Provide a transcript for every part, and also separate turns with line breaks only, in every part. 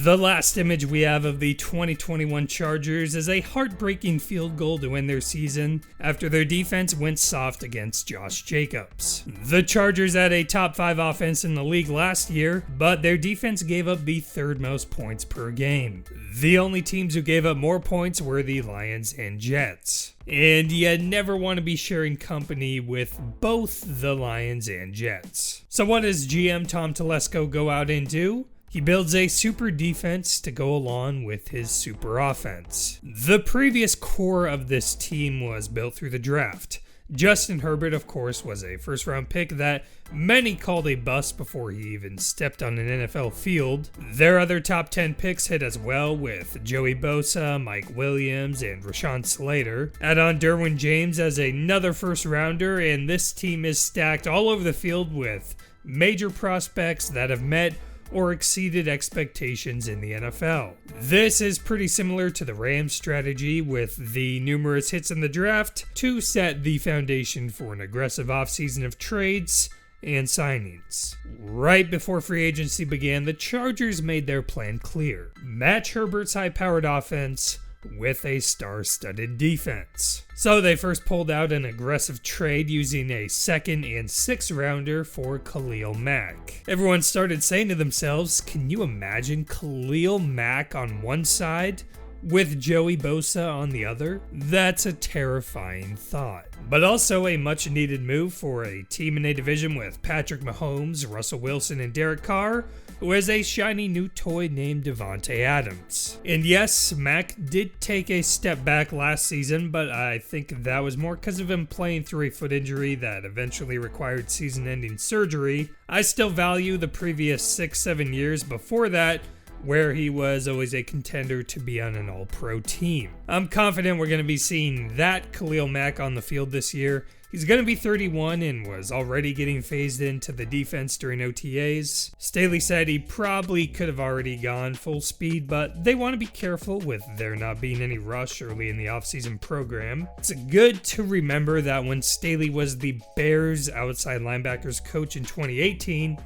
The last image we have of the 2021 Chargers is a heartbreaking field goal to end their season after their defense went soft against Josh Jacobs. The Chargers had a top 5 offense in the league last year, but their defense gave up the 3rd most points per game. The only teams who gave up more points were the Lions and Jets. And you never want to be sharing company with both the Lions and Jets. So what does GM Tom Telesco go out and do? He builds a super defense to go along with his super offense. The previous core of this team was built through the draft. Justin Herbert, of course, was a first-round pick that many called a bust before he even stepped on an NFL field. Their other top 10 picks hit as well, with Joey Bosa, Mike Williams, and Rashawn Slater. Add on Derwin James as another first-rounder, and this team is stacked all over the field with major prospects that have met or exceeded expectations in the NFL. This is pretty similar to the Rams strategy, with the numerous hits in the draft to set the foundation for an aggressive offseason of trades and signings. Right before free agency began, the Chargers made their plan clear. Match Herbert's high-powered offense with a star-studded defense. So they first pulled out an aggressive trade using a 2nd and 6th rounder for Khalil Mack. Everyone started saying to themselves, can you imagine Khalil Mack on one side with Joey Bosa on the other? That's a terrifying thought. But also a much needed move for a team in a division with Patrick Mahomes, Russell Wilson, and Derek Carr, who has a shiny new toy named Devontae Adams. And yes, Mack did take a step back last season, but I think that was more because of him playing through a foot injury that eventually required season-ending surgery. I still value the previous 6-7 years before that, where he was always a contender to be on an all-pro team. I'm confident we're going to be seeing that Khalil Mack on the field this year. He's going to be 31 and was already getting phased into the defense during OTAs. Staley said he probably could have already gone full speed, but they want to be careful with there not being any rush early in the offseason program. It's good to remember that when Staley was the Bears outside linebackers coach in 2018,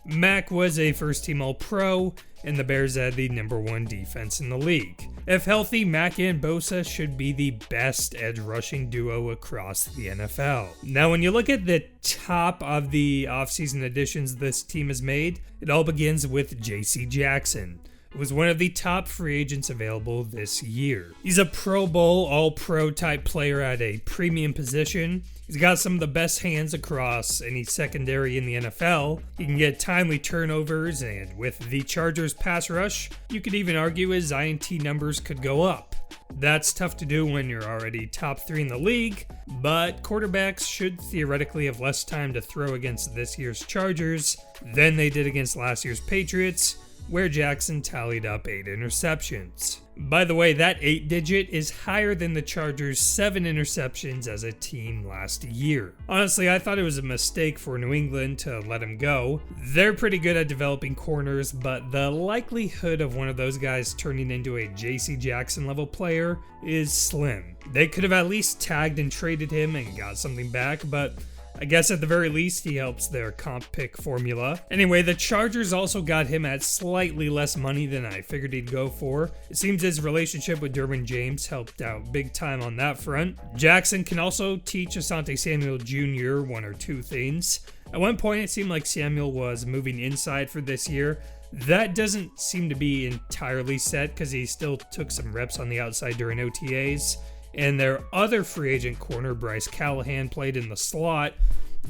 Mack was a first-team All-Pro, and the Bears had the #1 defense in the league. If healthy, Mack and Bosa should be the best edge rushing duo across the NFL. Now, when you look at the top of the offseason additions this team has made, it all begins with J.C. Jackson, who was one of the top free agents available this year. He's a Pro Bowl, All-Pro type player at a premium position. He's got some of the best hands across any secondary in the NFL. He can get timely turnovers, and with the Chargers pass rush, you could even argue his INT numbers could go up. That's tough to do when you're already top 3 in the league, but quarterbacks should theoretically have less time to throw against this year's Chargers than they did against last year's Patriots, where Jackson tallied up 8 interceptions. By the way, that 8-digit is higher than the Chargers' 7 interceptions as a team last year. Honestly, I thought it was a mistake for New England to let him go. They're pretty good at developing corners, but the likelihood of one of those guys turning into a J.C. Jackson level player is slim. They could have at least tagged and traded him and got something back, but I guess at the very least he helps their comp pick formula. Anyway, the Chargers also got him at slightly less money than I figured he'd go for. It seems his relationship with Derwin James helped out big time on that front. Jackson can also teach Asante Samuel Jr. one or two things. At one point it seemed like Samuel was moving inside for this year. That doesn't seem to be entirely set because he still took some reps on the outside during OTAs. And their other free agent corner, Bryce Callahan, played in the slot.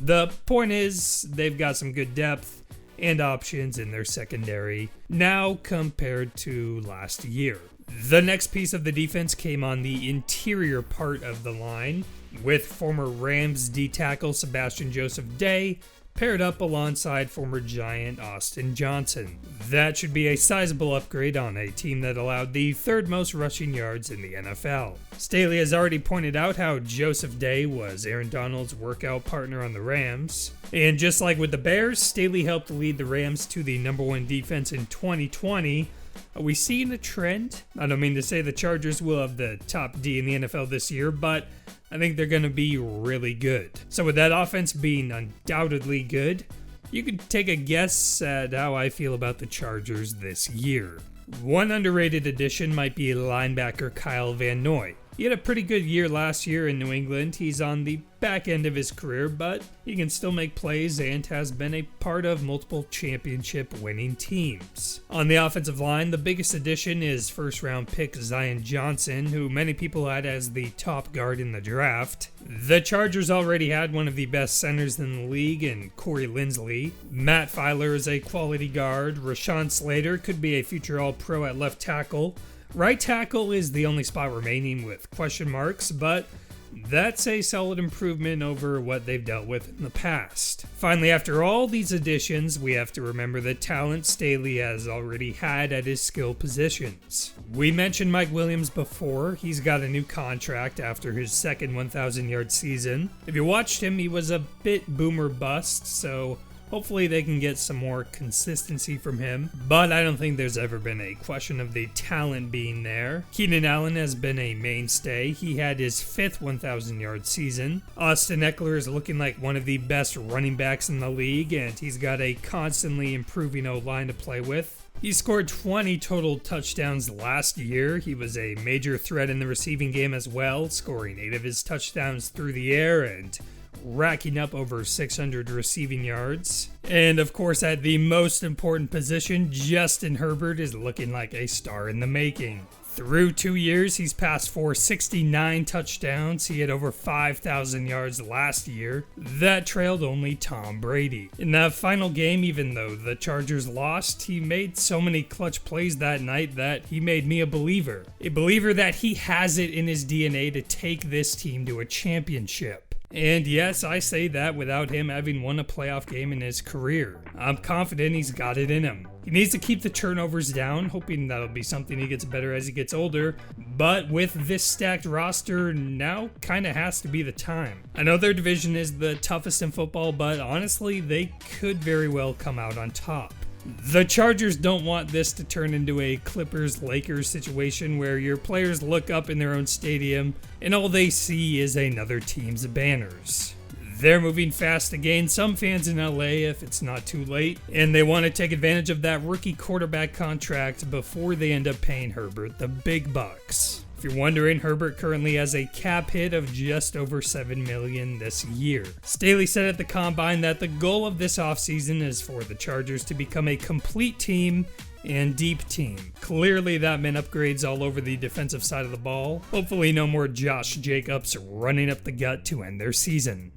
The point is, they've got some good depth and options in their secondary now compared to last year. The next piece of the defense came on the interior part of the line, with former Rams D-tackle Sebastian Joseph Day paired up alongside former Giant Austin Johnson. That should be a sizable upgrade on a team that allowed the 3rd most rushing yards in the NFL. Staley has already pointed out how Joseph Day was Aaron Donald's workout partner on the Rams. And just like with the Bears, Staley helped lead the Rams to the #1 defense in 2020. Are we seeing a trend? I don't mean to say the Chargers will have the top D in the NFL this year, but I think they're going to be really good. So with that offense being undoubtedly good, you could take a guess at how I feel about the Chargers this year. One underrated addition might be linebacker Kyle Van Noy. He had a pretty good year last year in New England. He's on the back end of his career, but he can still make plays and has been a part of multiple championship winning teams. On the offensive line, the biggest addition is first round pick Zion Johnson, who many people had as the top guard in the draft. The Chargers already had one of the best centers in the league in Corey Linsley. Matt Filer is a quality guard. Rashawn Slater could be a future All-Pro at left tackle. Right tackle is the only spot remaining with question marks, but that's a solid improvement over what they've dealt with in the past. Finally, after all these additions, we have to remember the talent Staley has already had at his skill positions. We mentioned Mike Williams before. He's got a new contract after his second 1,000-yard season. If you watched him, he was a bit boomer bust, so hopefully they can get some more consistency from him, but I don't think there's ever been a question of the talent being there. Keenan Allen has been a mainstay. He had his fifth 1,000-yard season. Austin Eckler is looking like one of the best running backs in the league, and he's got a constantly improving O-line to play with. He scored 20 total touchdowns last year. He was a major threat in the receiving game as well, scoring 8 of his touchdowns through the air and racking up over 600 receiving yards. And of course, at the most important position, Justin Herbert is looking like a star in the making. Through 2 years, he's passed for 69 touchdowns. He had over 5,000 yards last year. That trailed only Tom Brady. In that final game, even though the Chargers lost, he made so many clutch plays that night that he made me a believer. A believer that he has it in his DNA to take this team to a championship. And yes, I say that without him having won a playoff game in his career. I'm confident he's got it in him. He needs to keep the turnovers down, hoping that'll be something he gets better as he gets older. But with this stacked roster, now kinda has to be the time. I know their division is the toughest in football, but honestly, they could very well come out on top. The Chargers don't want this to turn into a Clippers-Lakers situation where your players look up in their own stadium and all they see is another team's banners. They're moving fast to gain some fans in LA if it's not too late, and they want to take advantage of that rookie quarterback contract before they end up paying Herbert the big bucks. If you're wondering, Herbert currently has a cap hit of just over $7 million this year. Staley said at the Combine that the goal of this offseason is for the Chargers to become a complete team and deep team. Clearly that meant upgrades all over the defensive side of the ball. Hopefully no more Josh Jacobs running up the gut to end their season.